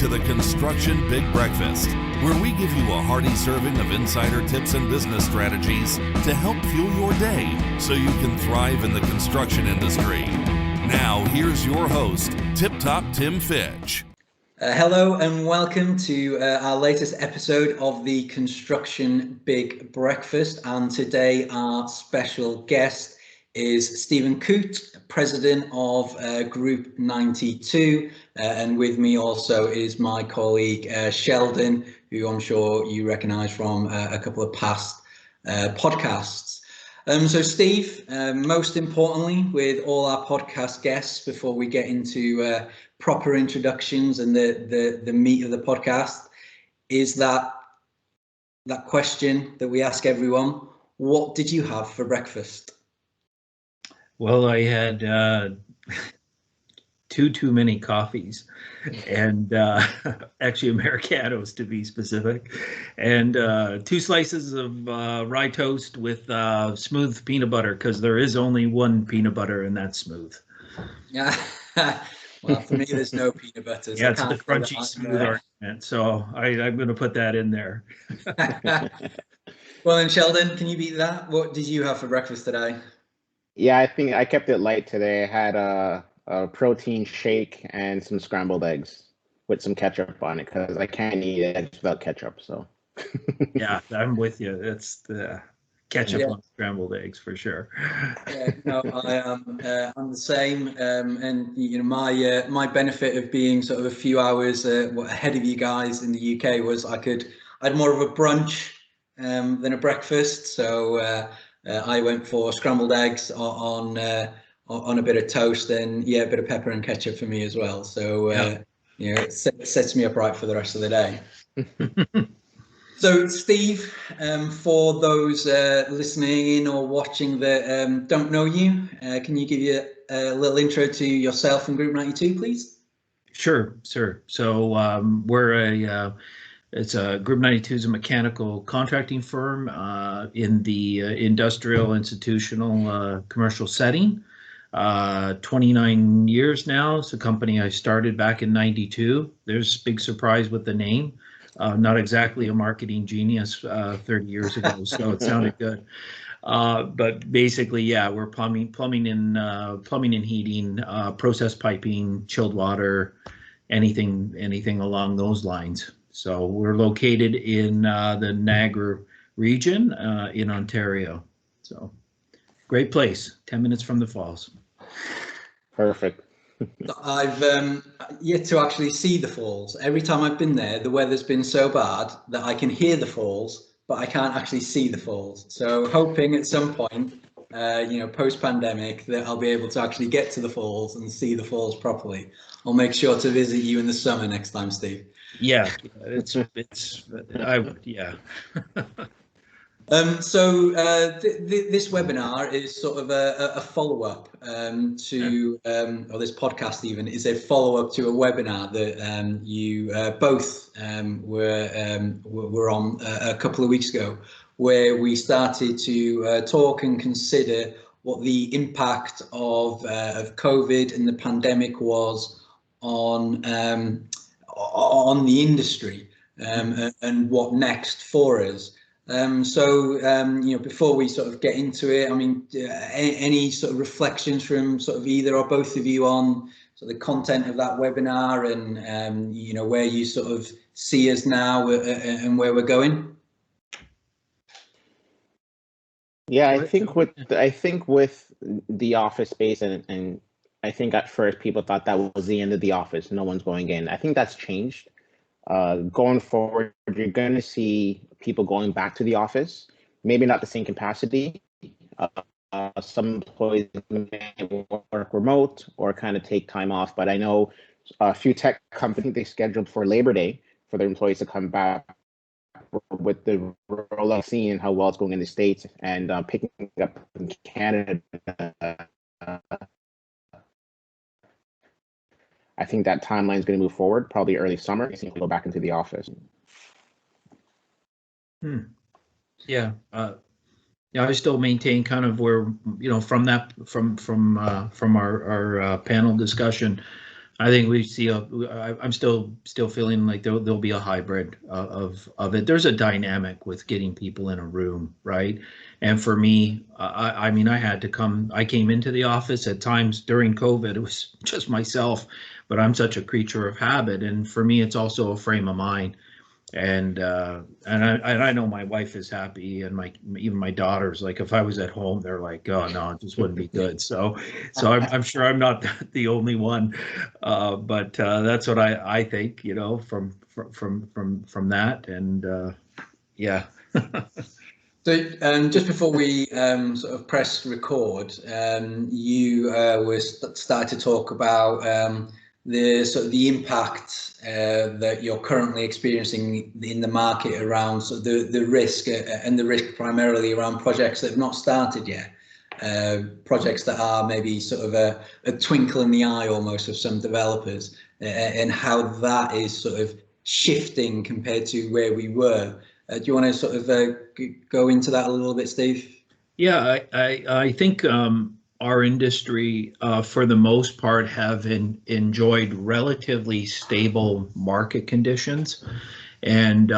to the Construction Big Breakfast, where we give you a hearty serving of insider tips and business strategies to help fuel your day so you can thrive in the construction industry. Now, here's your host, Tip Top Tim Fitch. Hello and welcome to our latest episode of the Construction Big Breakfast. And today our special guest is Stephen Coote, President of Group 92. And with me also is my colleague Sheldon, who I'm sure you recognise from a couple of past podcasts. So Steve, most importantly, with all our podcast guests, before we get into proper introductions and the meat of the podcast, is that question that we ask everyone: what did you have for breakfast? Well, I had too many coffees, and actually Americanos to be specific, and 2 slices of rye toast with smooth peanut butter, because there is only one peanut butter and that's smooth. Yeah. Well, for me, there's no peanut butter. So yeah, it's the crunchy, smooth argument. So I'm going to put that in there. Well, then, Sheldon, can you beat that? What did you have for breakfast today? Yeah, I think I kept it light today. I had a protein shake and some scrambled eggs with some ketchup on it, because I can't eat eggs without ketchup. So yeah, I'm with you. It's the ketchup on scrambled eggs for sure. Yeah, no, I'm the same. And you know, my benefit of being sort of a few hours ahead of you guys in the UK was I had more of a brunch than a breakfast. So I went for scrambled eggs on a bit of toast, and a bit of pepper and ketchup for me as well. So you know, it sets me up right for the rest of the day. So Steve, for those listening in or watching that don't know you, can you give you a little intro to yourself and Group 92, please? Sure. So we're Group 92 is a mechanical contracting firm in the industrial, institutional, commercial setting. 29 years now. It's a company I started back in 92. There's a big surprise with the name. Not exactly a marketing genius 30 years ago, so it sounded good. But basically, we're plumbing and heating, process piping, chilled water, anything along those lines. So we're located in the Niagara region in Ontario. So great place, 10 minutes from the falls. Perfect. I've yet to actually see the falls. Every time I've been there, the weather's been so bad that I can hear the falls, but I can't actually see the falls. So hoping at some point, you know, post-pandemic, that I'll be able to actually get to the falls and see the falls properly. I'll make sure to visit you in the summer next time, Steve. Yeah, So this webinar is sort of a follow-up to, or this podcast even is a follow-up to a webinar that you both were on a couple of weeks ago, where we started to talk and consider what the impact of COVID and the pandemic was on the industry and what next for us. So you know, before we sort of get into it, I mean, any sort of reflections from sort of either or both of you on sort of the content of that webinar and you know, where you sort of see us now and where we're going? Yeah, I think with the office space, and I think at first people thought that was the end of the office. No one's going in. I think that's changed. Going forward, you're going to see people going back to the office, maybe not the same capacity. Some employees may work remote or kind of take time off, but I know a few tech companies, they scheduled for Labor Day for their employees to come back. With the rollout, seeing how well it's going in the States and picking up in Canada, I think that timeline is going to move forward, probably early summer. I think we'll go back into the office. Yeah, I still maintain kind of where, you know, from our panel discussion, I think we see I'm still feeling like there'll be a hybrid of it. There's a dynamic with getting people in a room, right? And for me, I mean, I came into the office at times during COVID. It was just myself, but I'm such a creature of habit. And for me, it's also a frame of mind. And I know my wife is happy, and even my daughters. Like if I was at home, they're like, "Oh no, it just wouldn't be good." So I'm sure I'm not the only one, but that's what I think. You know, from that, and yeah. So just before we sort of press record, you started to talk about the impact that you're currently experiencing in the market around sort of the risk and the risk primarily around projects that have not started yet, projects that are maybe sort of a twinkle in the eye almost of some developers, and how that is sort of shifting compared to where we were. Do you want to sort of go into that a little bit, Steve? Yeah, I think our industry, for the most part, have enjoyed relatively stable market conditions, and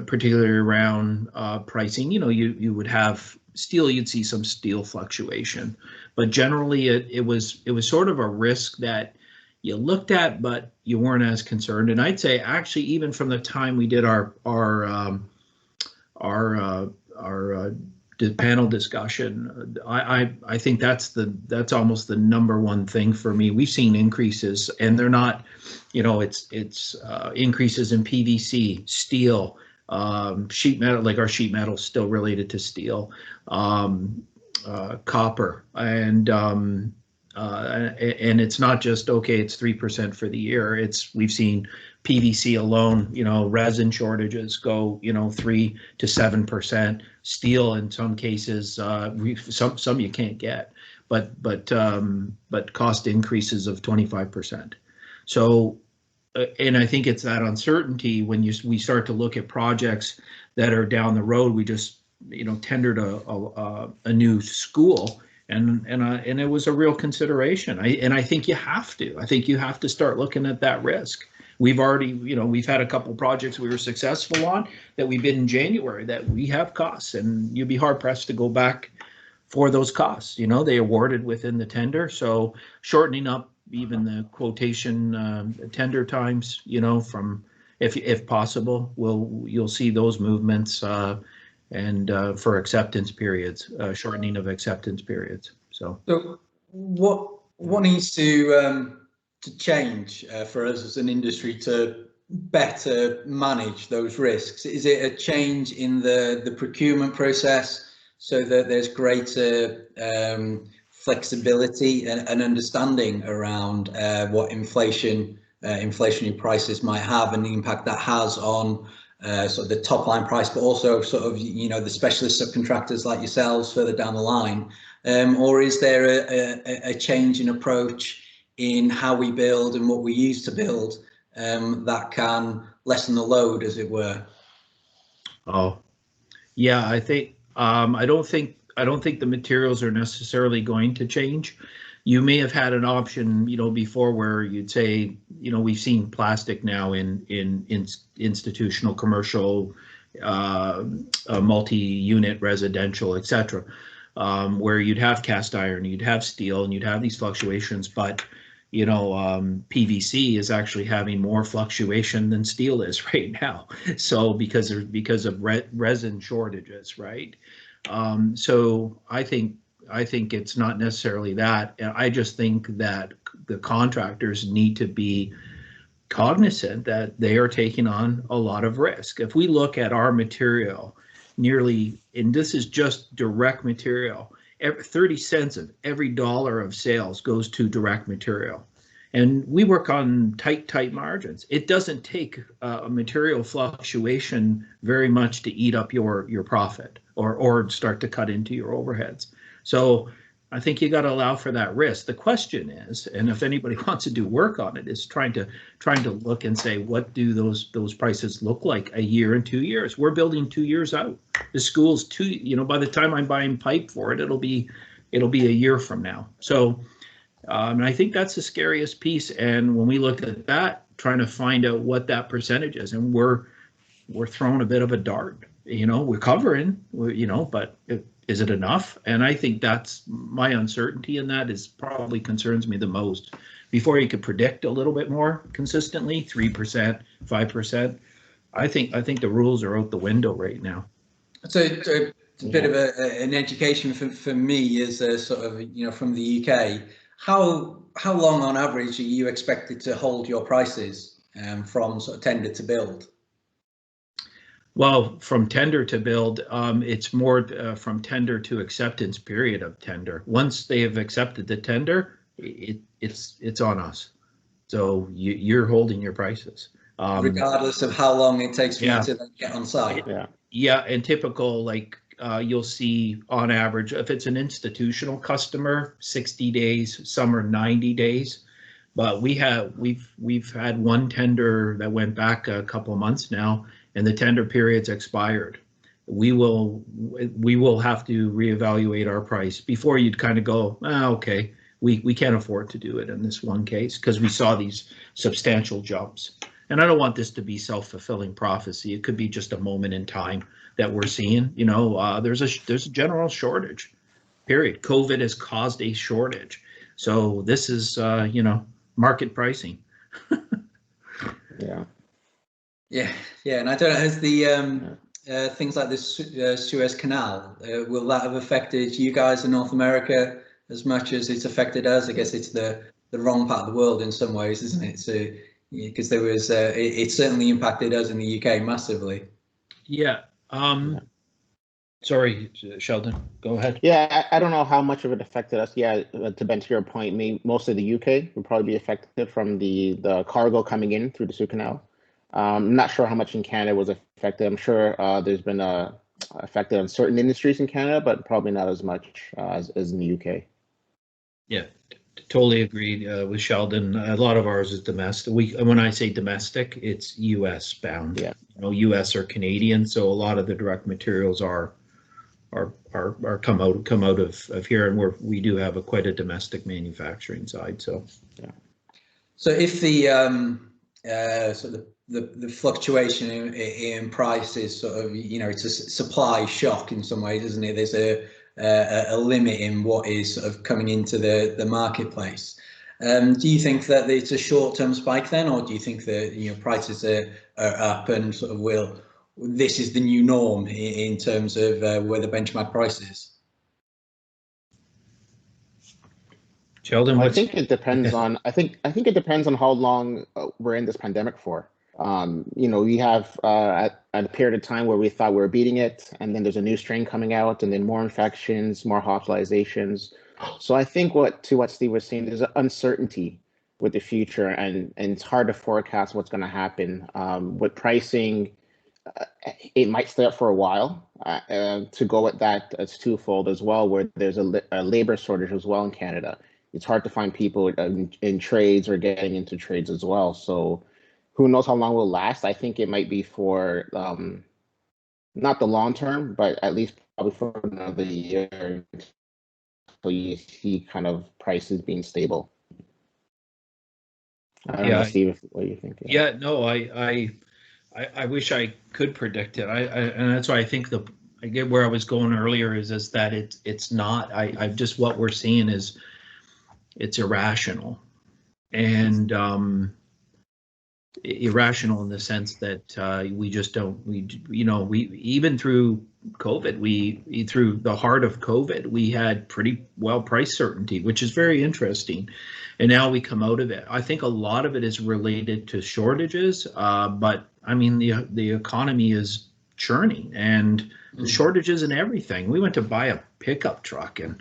particularly around pricing. You know, you would have steel, you'd see some steel fluctuation, but generally it was sort of a risk that you looked at, but you weren't as concerned. And I'd say actually, even from the time we did our panel discussion, I think that's almost the number one thing for me. We've seen increases, and they're not, you know, it's increases in PVC, steel, sheet metal. Like our sheet metal is still related to steel, copper, and it's not just okay, it's 3% for the year. We've seen PVC alone, you know, resin shortages go, you know, 3 to 7%. Steel in some cases, some you can't get, but cost increases of 25%. So, and I think it's that uncertainty when we start to look at projects that are down the road. We just, you know, tendered a new school. And it was a real consideration. I think you have to. I think you have to start looking at that risk. We've already, you know, we've had a couple projects we were successful on that we bid in January that we have costs, and you'd be hard pressed to go back for those costs. You know, they awarded within the tender, so shortening up even the quotation tender times, you know, from if possible, you'll see those movements. And for acceptance periods, shortening of acceptance periods. So what needs to change for us as an industry to better manage those risks? Is it a change in the procurement process so that there's greater flexibility and understanding around what inflationary prices might have and the impact that has on sort of the top line price, but also sort of, you know, the specialist subcontractors like yourselves further down the line? Or is there a change in approach in how we build and what we use to build that can lessen the load, as it were? Oh, yeah, I think I don't think the materials are necessarily going to change. You may have had an option, you know, before where you'd say, you know, we've seen plastic now in institutional, commercial, multi-unit, residential, etc., where you'd have cast iron, you'd have steel, and you'd have these fluctuations. But, you know, PVC is actually having more fluctuation than steel is right now. So because of resin shortages, right? So I think it's not necessarily that. I just think that the contractors need to be cognizant that they are taking on a lot of risk. If we look at our material, and this is just direct material, 30 cents of every dollar of sales goes to direct material. And we work on tight margins. It doesn't take a material fluctuation very much to eat up your profit or start to cut into your overheads. So I think you got to allow for that risk. The question is, and if anybody wants to do work on it, is trying to look and say, what do those prices look like a year and 2 years? We're building 2 years out. The school's by the time I'm buying pipe for it, it'll be a year from now. So And I think that's the scariest piece. And when we look at that, trying to find out what that percentage is, and we're throwing a bit of a dart. We're covering, but is it enough? And I think that's my uncertainty in that is probably concerns me the most. Before you could predict a little bit more consistently, 3%, 5%. I think the rules are out the window right now. So it's a bit of an education for me as a sort of, from the UK. How long on average are you expected to hold your prices from sort of tender to build? Well, from tender to build, it's more from tender to acceptance period of tender. Once they have accepted the tender, it's on us. So you're holding your prices. Regardless of how long it takes for you to then get on site. Yeah, and typical, you'll see on average, if it's an institutional customer, 60 days, some are 90 days. But we've had one tender that went back a couple of months now, and the tender period's expired. We will have to reevaluate our price before you'd kind of go, okay, we can't afford to do it in this one case because we saw these substantial jumps. And I don't want this to be self-fulfilling prophecy. It could be just a moment in time that we're seeing. There's a general shortage. Period. COVID has caused a shortage. So this is market pricing. Yeah, and I don't know, has the things like this Suez Canal, will that have affected you guys in North America as much as it's affected us? I guess it's the wrong part of the world in some ways, isn't it? So because there was it certainly impacted us in the UK massively. Yeah. Sorry, Sheldon, go ahead. Yeah, I don't know how much of it affected us. Yeah, to Ben, to your point, most of the UK would probably be affected from the cargo coming in through the Suez Canal. I'm not sure how much in Canada was affected. I'm sure there's been affected on certain industries in Canada, but probably not as much as in the UK. Yeah, totally agree with Sheldon. A lot of ours is domestic. When I say domestic, it's US bound. Yeah. US or Canadian. So a lot of the direct materials are come out of here, and we do have quite a domestic manufacturing side. So yeah. So if the sort of the fluctuation in price is sort of, it's a supply shock in some ways, isn't it? There's a limit in what is sort of coming into the marketplace. Do you think that it's a short-term spike then, or do you think that prices are up and sort of this is the new norm in terms of where the benchmark price is? Sheldon, I think it depends on. I think it depends on how long we're in this pandemic for. We have at a period of time where we thought we were beating it, and then there's a new strain coming out, and then more infections, more hospitalizations. So I think what Steve was saying, there's an uncertainty with the future, and it's hard to forecast what's going to happen. With pricing, it might stay up for a while. To go with that, it's twofold as well, where there's a labor shortage as well in Canada. It's hard to find people in trades or getting into trades as well. So who knows how long it will last? I think it might be for not the long term, but at least probably for another year until you see kind of prices being stable. I don't know, Steve, what do you think? Yeah, no, I wish I could predict it. And that's why I think I get where I was going earlier is that it's not. I just what we're seeing is it's irrational, and irrational in the sense that we just don't. We even through COVID, through the heart of COVID, we had pretty well price certainty, which is very interesting. And now we come out of it. I think a lot of it is related to shortages, but I mean the economy is churning, and the shortages in everything. We went to buy a pickup truck, and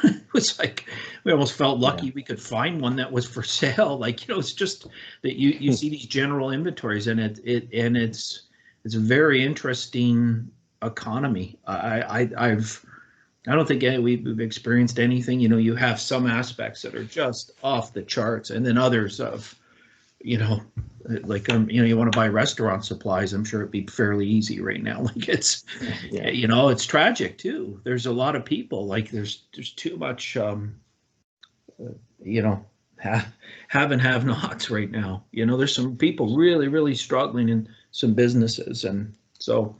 it was like we almost felt lucky we could find one that was for sale. It's just that you see these general inventories, and it's a very interesting economy. I don't think we've experienced anything. You have some aspects that are just off the charts, and then others of, you want to buy restaurant supplies. I'm sure it'd be fairly easy right now. It's tragic too. There's a lot of people. There's too much you know, have and have nots right now. You know, there's some people really, really struggling in some businesses. And so,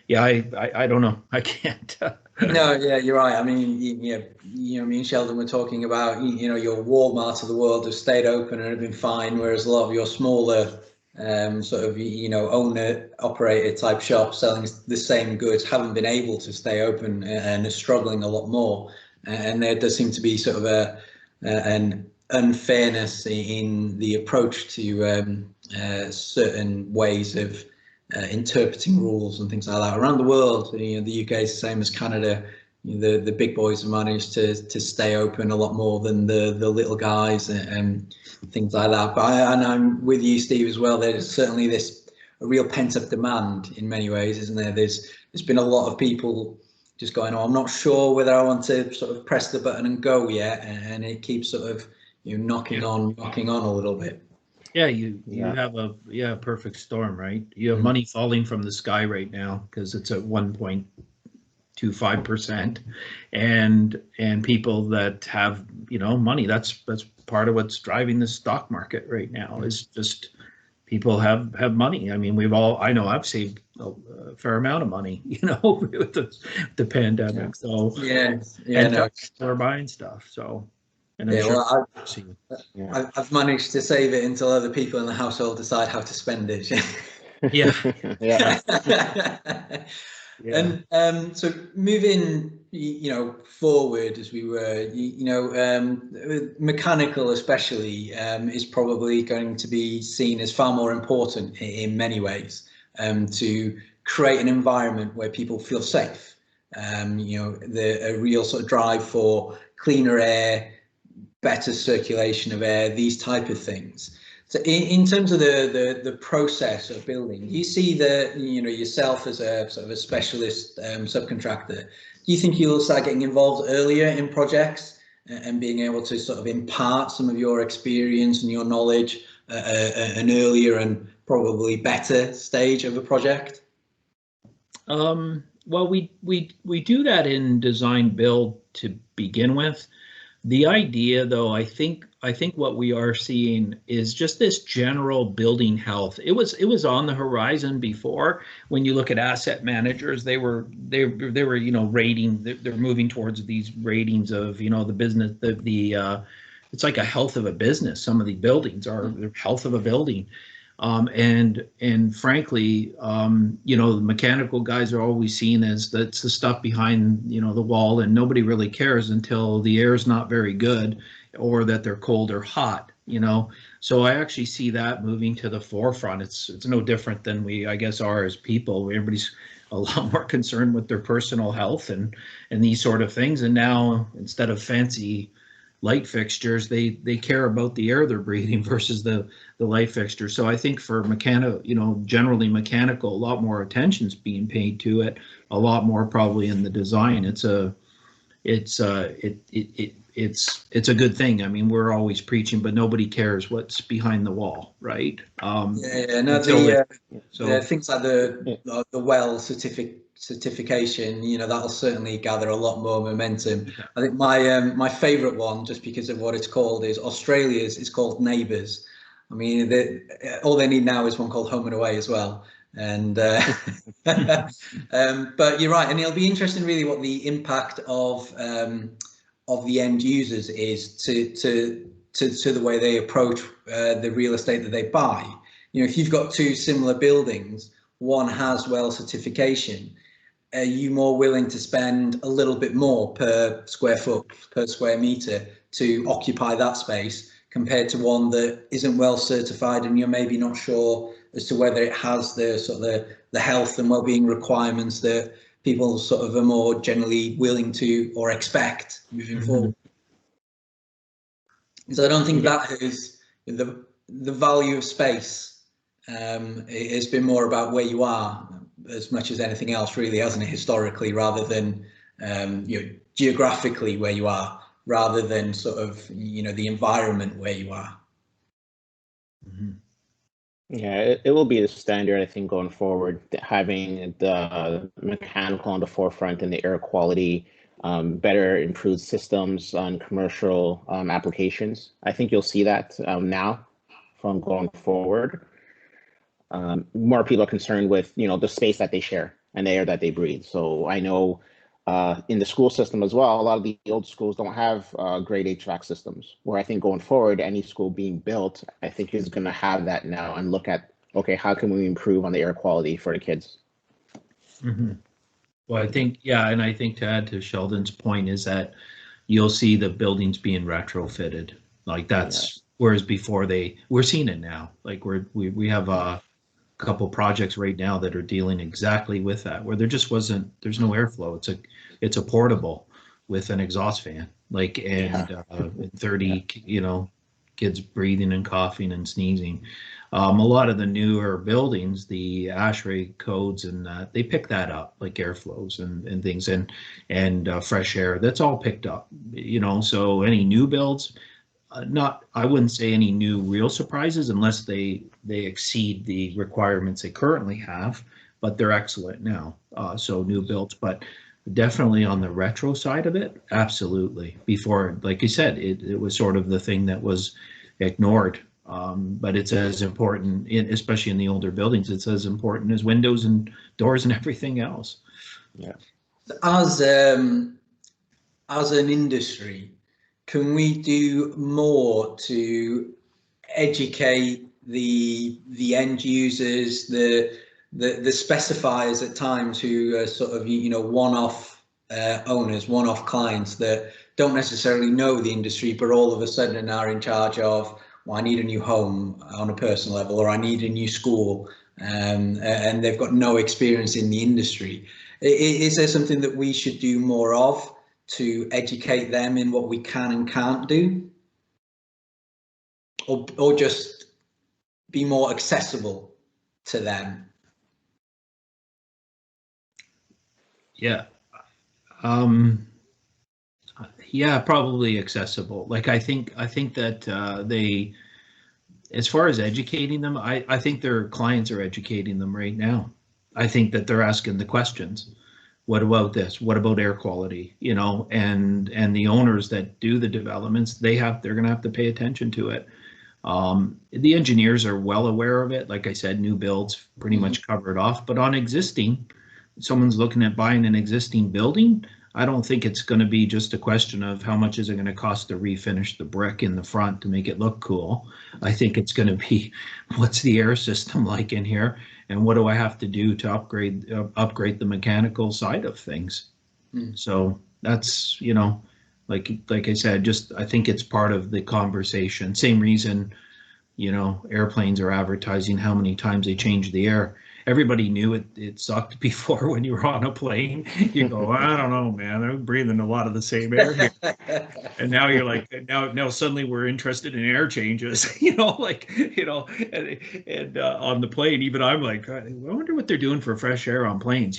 yeah, I don't know. I can't. No, yeah, you're right. I mean, me and Sheldon were talking about, your Walmart of the world have stayed open and have been fine, whereas a lot of your smaller sort of, owner operator type shops selling the same goods haven't been able to stay open and are struggling a lot more. And there does seem to be sort of an unfairness in the approach to certain ways of interpreting rules and things like that around the world. The UK is the same as Canada. The big boys have managed to stay open a lot more than the little guys and things like that. But I'm with you, Steve, as well. There's certainly a real pent-up demand in many ways, isn't there? There's been a lot of people just going, "Oh, I'm not sure whether I want to sort of press the button and go yet," and it keeps sort of knocking on a little bit. Yeah, you have a perfect storm, right? You have money falling from the sky right now because it's at 1.25%, and people that have money. That's part of what's driving the stock market right now. Is just people have money. I mean, I know I've saved a fair amount of money, with the pandemic. So we're buying stuff. So. And I've managed to save it until other people in the household decide how to spend it. Yeah. And so moving, forward as we were, mechanical especially is probably going to be seen as far more important in many ways to create an environment where people feel safe. A real sort of drive for cleaner air, better circulation of air, these type of things. So in terms of the process of building, do you see yourself as a sort of a specialist subcontractor? Do you think you'll start getting involved earlier in projects and being able to sort of impart some of your experience and your knowledge at an earlier and probably better stage of a project? Well, we do that in design build to begin with. The idea, though, I think what we are seeing is just this general building health. It was on the horizon before. When you look at asset managers, they were rating. They're moving towards these ratings of the business. It's like a health of a business. Some of the buildings are the health of a building. And frankly, the mechanical guys are always seen as that's the stuff behind, the wall, and nobody really cares until the air's not very good or that they're cold or hot, So I actually see that moving to the forefront. It's no different than we, I guess, are as people. Everybody's a lot more concerned with their personal health and these sort of things. And now instead of fancy light fixtures, they care about the air they're breathing versus the light fixture. So I think for generally mechanical, a lot more attention's being paid to it, a lot more probably in the design. It's a good thing. I mean, we're always preaching, but nobody cares what's behind the wall, right? Things like the WELL certification, that'll certainly gather a lot more momentum. I think my favourite one, just because of what it's called, is Australia's. It's called Neighbours. I mean, all they need now is one called Home and Away as well. And but you're right, and it'll be interesting, really, what the impact of the end users is to the way they approach the real estate that they buy. If you've got two similar buildings, one has WELL certification, are you more willing to spend a little bit more per square foot, per square meter to occupy that space compared to one that isn't WELL certified and you're maybe not sure as to whether it has the sort of the health and well-being requirements that people sort of are more generally willing to or expect moving forward? So I don't think that is the value of space. It has been more about where you are as much as anything else, really, hasn't it, historically, rather than geographically where you are, rather than sort of the environment where you are. Mm-hmm. Yeah, it will be the standard, I think, going forward, having the mechanical on the forefront and the air quality better improved systems on commercial applications. I think you'll see that now from going forward. More people are concerned with, the space that they share and the air that they breathe. So I know in the school system as well, a lot of the old schools don't have great HVAC systems, where I think going forward, any school being built, I think is going to have that now and look at, okay, how can we improve on the air quality for the kids? Mm-hmm. Well, I think, and I think to add to Sheldon's point is that you'll see the buildings being retrofitted. Like that's, whereas before we're seeing it now. Like we have a couple projects right now that are dealing exactly with that, where there's no airflow. It's a portable with an exhaust fan, like, and 30, kids breathing and coughing and sneezing. A lot of the newer buildings, the ASHRAE codes and they pick that up, like airflows and things, and fresh air. That's all picked up, So any new builds, I wouldn't say any new real surprises unless they exceed the requirements they currently have, but they're excellent now. So new builds, but definitely on the retro side of it, absolutely. Before, like you said, it was sort of the thing that was ignored. But it's as important, especially in the older buildings, it's as important as windows and doors and everything else. Yeah. As an industry, can we do more to educate the end users, the specifiers at times who are sort of one-off owners, one-off clients that don't necessarily know the industry, but all of a sudden are in charge of, well, I need a new home on a personal level, or I need a new school, and they've got no experience in the industry. Is there something that we should do more of to educate them in what we can and can't do, or just be more accessible to them? Yeah. Probably accessible. Like I think that they, as far as educating them, I think their clients are educating them right now. I think that they're asking the questions. What about this? What about air quality? And the owners that do the developments, they're going to have to pay attention to it. The engineers are well aware of it. Like I said, new builds pretty much covered off, but on existing, someone's looking at buying an existing building, I don't think it's going to be just a question of how much is it going to cost to refinish the brick in the front to make it look cool. I think it's going to be, what's the air system like in here, and what do I have to do to upgrade the mechanical side of things. So that's, like I said, just I think it's part of the conversation. Same reason, airplanes are advertising how many times they change the air. Everybody knew it sucked before when you were on a plane. You go, I don't know, man, I'm breathing a lot of the same air here. And now you're like, now suddenly we're interested in air changes, and on the plane, even I'm like, I wonder what they're doing for fresh air on planes,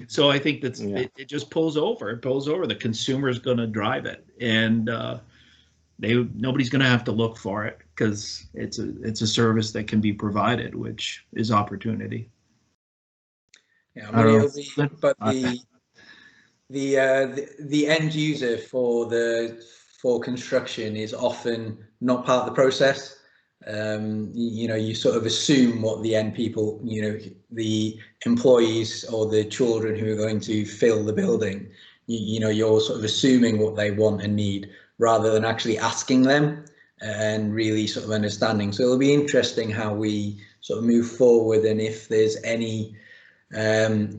so I think that's, it just pulls over. The consumer's going to drive it. And nobody's going to have to look for it, because it's a service that can be provided, which is opportunity. Yeah, but the end user for construction is often not part of the process. You sort of assume what the end people, the employees or the children who are going to fill the building, you're sort of assuming what they want and need, rather than actually asking them and really sort of understanding. So it'll be interesting how we sort of move forward, and if there's any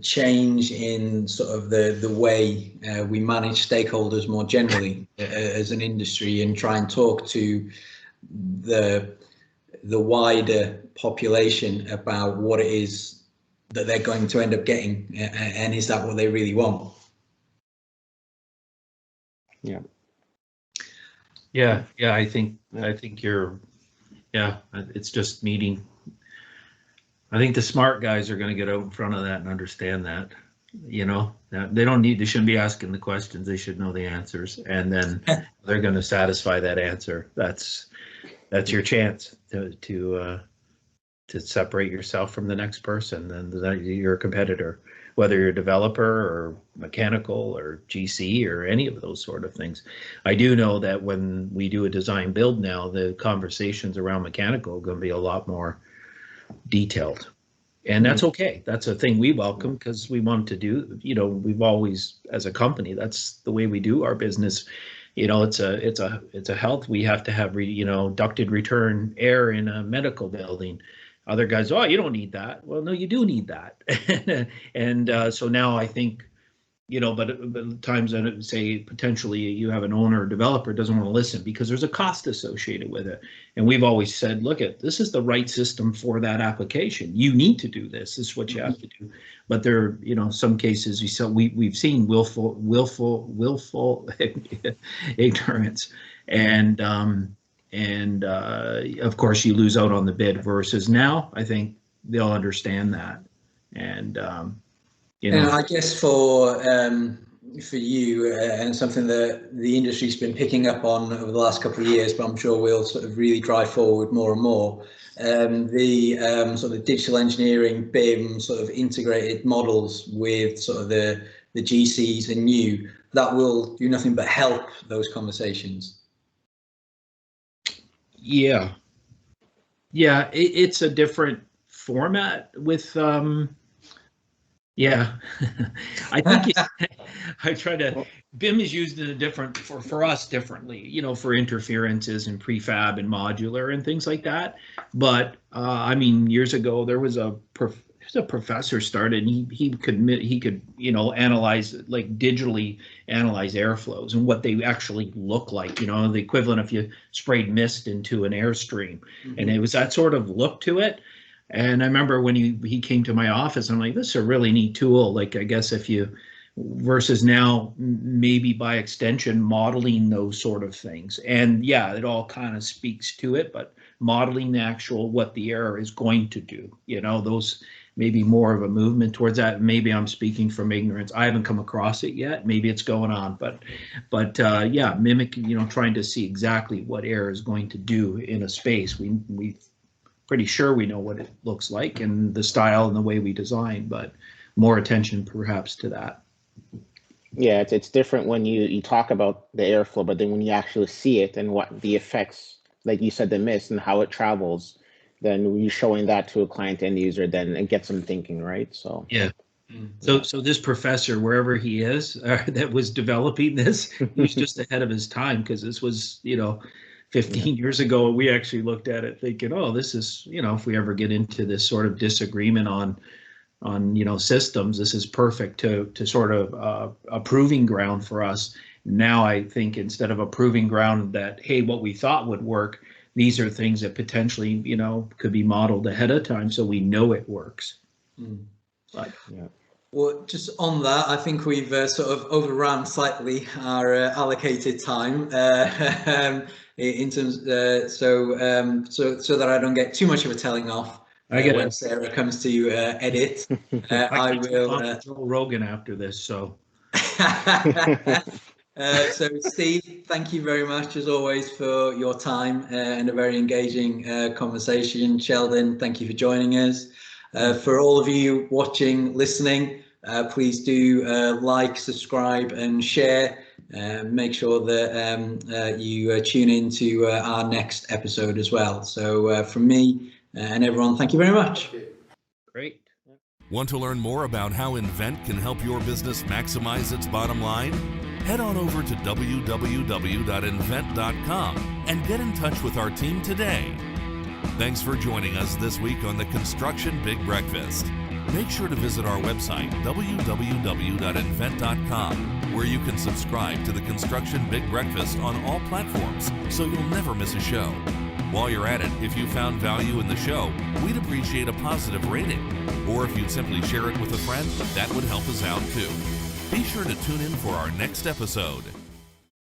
change in sort of the way we manage stakeholders more generally as an industry, and try and talk to the wider population about what it is that they're going to end up getting, and is that what they really want? Yeah, I think you're, it's just meeting. I think the smart guys are going to get out in front of that and understand that, they shouldn't be asking the questions. They should know the answers, and then they're going to satisfy that answer. That's your chance to to separate yourself from the next person and your competitor, whether you're a developer or mechanical or GC or any of those sort of things. I do know that when we do a design build now, the conversations around mechanical are going to be a lot more detailed. And that's okay. That's a thing we welcome, because we want to do, we've always, as a company, that's the way we do our business. It's a health. We have to have, ducted return air in a medical building. Other guys, oh, you don't need that. Well, no, you do need that. and so now I think, but at times I would say potentially you have an owner or developer doesn't want to listen because there's a cost associated with it. And we've always said, look, this is the right system for that application. You need to do this. This is what you have to do. But there, some cases we've seen willful ignorance, and of course you lose out on the bid. Versus now, I think they'll understand that, and And I guess for you, and something that the industry's been picking up on over the last couple of years, but I'm sure we'll sort of really drive forward more and more. The sort of digital engineering BIM sort of integrated models with sort of the GCs and you, that will do nothing but help those conversations. Yeah, it's a different format with. Yeah, I think I try to. BIM is used in a different for us differently, for interferences and prefab and modular and things like that. But I mean, years ago there was a professor started, and he could analyze, like digitally analyze airflows and what they actually look like. The equivalent if you sprayed mist into an airstream, and it was that sort of look to it. And I remember when he came to my office, I'm like, this is a really neat tool. Like, I guess versus now, maybe by extension, modeling those sort of things. And yeah, it all kind of speaks to it, but modeling the actual, what the error is going to do, those maybe more of a movement towards that. Maybe I'm speaking from ignorance. I haven't come across it yet. Maybe it's going on, but yeah, mimicking, trying to see exactly what error is going to do in a space. We pretty sure we know what it looks like and the style and the way we design, but more attention perhaps to that. Yeah, it's different when you talk about the airflow, but then when you actually see it and what the effects, like you said, the mist and how it travels, then you're showing that to a client end user, then it gets them thinking, right? So yeah. So this professor, wherever he is, that was developing this, he was just ahead of his time, because this was, 15 years ago. We actually looked at it thinking, oh, this is, if we ever get into this sort of disagreement on systems, this is perfect to sort of a proving ground for us. Now I think instead of a proving ground that, hey, what we thought would work, these are things that potentially, could be modeled ahead of time so we know it works. But yeah. Well, just on that, I think we've sort of overrun slightly our allocated time in terms, so that I don't get too much of a telling off. When Sarah comes to edit, I will. Joe Rogan after this, so. So Steve, thank you very much as always for your time and a very engaging conversation. Sheldon, thank you for joining us. For all of you watching, listening, please do like, subscribe and share. Make sure that you tune in to our next episode as well. So from me and everyone, thank you very much. Great. Want to learn more about how Invennt can help your business maximize its bottom line? Head on over to www.invennt.com and get in touch with our team today. Thanks for joining us this week on the Construction Big Breakfast. Make sure to visit our website, www.invennt.com, where you can subscribe to the Construction Big Breakfast on all platforms so you'll never miss a show. While you're at it, if you found value in the show, we'd appreciate a positive rating. Or if you'd simply share it with a friend, that would help us out too. Be sure to tune in for our next episode.